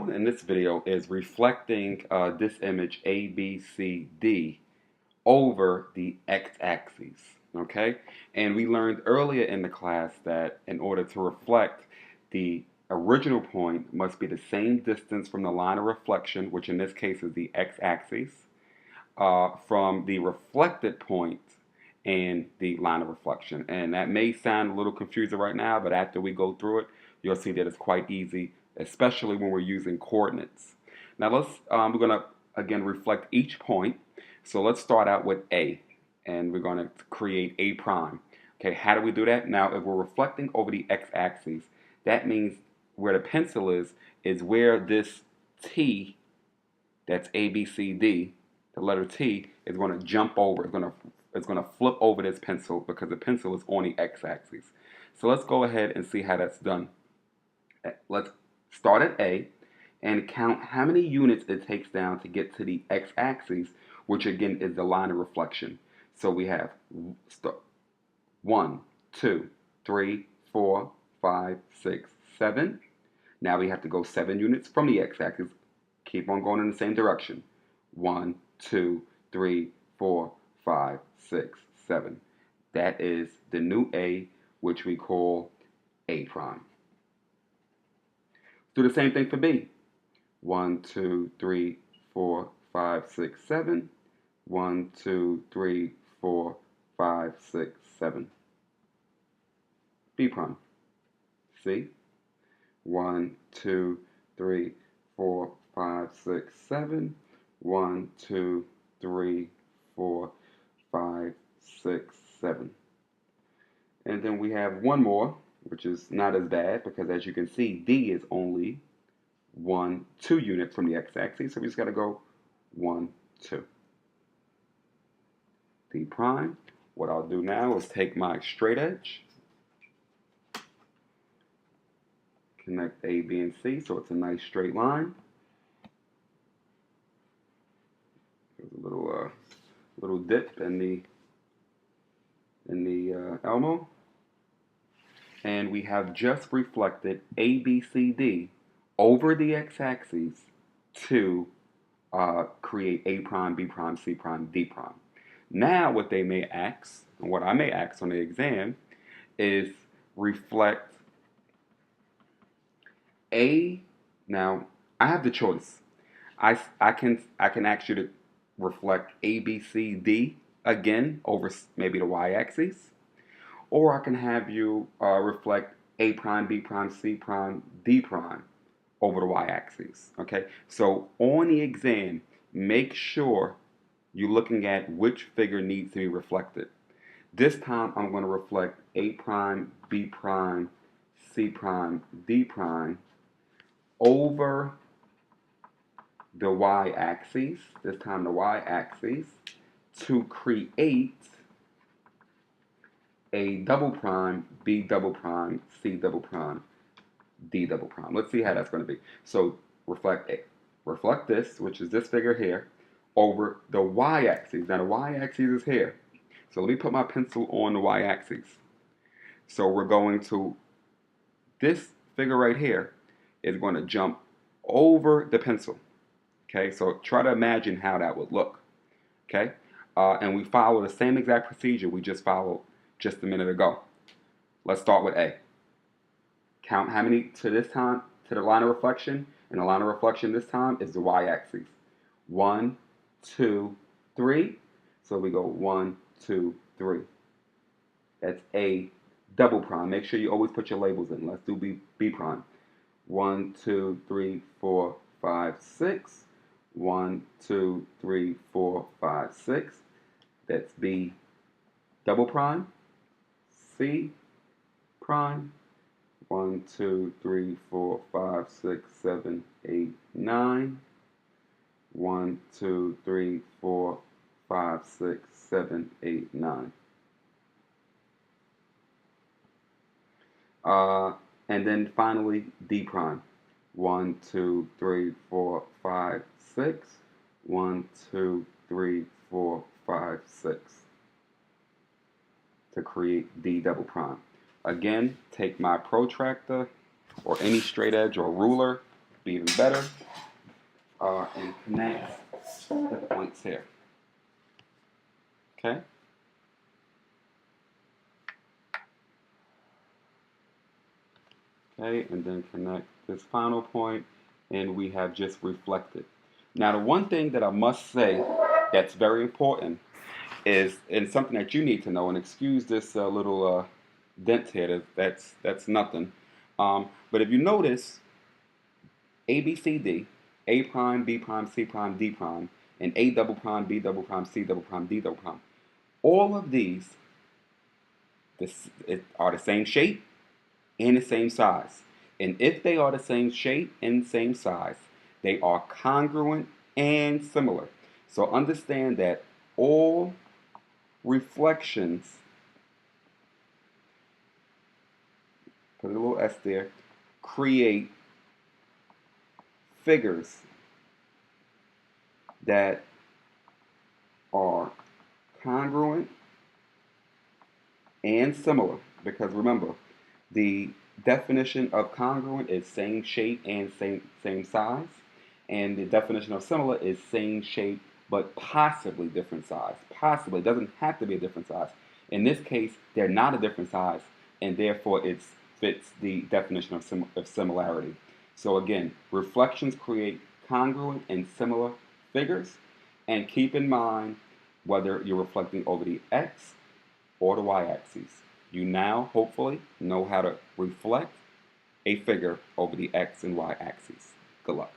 doing in this video is reflecting this image A, B, C, D over the x-axis, okay? And we learned earlier in the class that in order to reflect, the original point must be the same distance from the line of reflection, which in this case is the x-axis, from the reflected point and the line of reflection. And that may sound a little confusing right now, but after we go through it, you'll see that it's quite easy, especially when we're using coordinates. Now we're going to again reflect each point. So let's start out with A, and we're going to create A prime. Okay, how do we do that? Now, if we're reflecting over the x-axis, that means where the pencil is where this T, that's A, B, C, D, the letter T, is going to jump over. It's going to flip over this pencil because the pencil is on the x-axis. So let's go ahead and see how that's done. Let's start at A and count how many units it takes down to get to the x-axis, which again is the line of reflection. So we have 1, 2, 3, 4, 5, 6, 7. Now we have to go 7 units from the x-axis. Keep on going in the same direction. 1, 2, 3, 4, 5, 6, 7. That is the new A, which we call A prime. Do the same thing for B. 1, 2, 3, 4, 5, 6, 7. 1, 2, 3, 4, 5, 6, 7. B prime. C. 1, 2, 3, 4, 5, 6, 7. 1, 2, 3, 4, 5, 6, 7. And then we have one more, which is not as bad because as you can see, D is only 2 units from the x-axis. So we just got to go 1, 2. D prime. What I'll do now is take my straight edge, connect A, B, and C so it's a nice straight line. There's a little dip in the Elmo. And we have just reflected A, B, C, D over the x-axis to create A prime, B prime, C prime, D prime. Now what they may ask, and what I may ask on the exam, is reflect A. Now I have the choice. I can ask you to reflect A, B, C, D again over maybe the y-axis, or I can have you reflect A prime, B prime, C prime, D prime over the y-axis. Okay, so on the exam, make sure you're looking at which figure needs to be reflected. This time I'm going to reflect A prime, B prime, C prime, D prime over the y-axis, this time the y-axis, to create A double prime, B double prime, C double prime, D double prime. Let's see how that's going to be. So reflect this, which is this figure here, over the y-axis. Now the y-axis is here. So let me put my pencil on the y-axis. So we're going to, this figure right here is going to jump over the pencil. Okay, so try to imagine how that would look. Okay, and we follow the same exact procedure we just followed just a minute ago. Let's start with A. Count how many to this time, to the line of reflection, and the line of reflection this time is the y-axis. 1, 2, 3. So we go 1, 2, 3. That's A double prime. Make sure you always put your labels in. Let's do B prime. 1, 2, 3, 4, 5, 6. 1, 2, 3, 4, 5, 6. That's B double prime. C prime. 1, 2, 3, 4, 5, 6, 7, 8, 9. 1, 2, 3, 4, 5, 6, 7, 8, 9. And then finally D prime. 1, 2, 3, 4, 5, 6. 1, 2, 3, 4, 5, 6. To create D double prime. Again, take my protractor or any straight edge or ruler be even better, and connect the points here. Okay? Okay, and then connect this final point, and we have just reflected. Now, the one thing that I must say that's very important is, and something that you need to know, and excuse this little dent here, that's nothing. But if you notice, A, B, C, D, A prime, B prime, C prime, D prime, and A double prime, B double prime, C double prime, D double prime, all of these are the same shape and the same size. And if they are the same shape and same size, they are congruent and similar. So understand that all reflections, put a little S there, create figures that are congruent and similar. Because remember, the definition of congruent is same shape and same size, and the definition of similar is same shape but possibly different size. Possibly, it doesn't have to be a different size. In this case, they're not a different size, and therefore it fits the definition of similarity. So again, reflections create congruent and similar figures, and keep in mind whether you're reflecting over the x or the y-axis. You now, hopefully, know how to reflect a figure over the x and y axes. Good luck.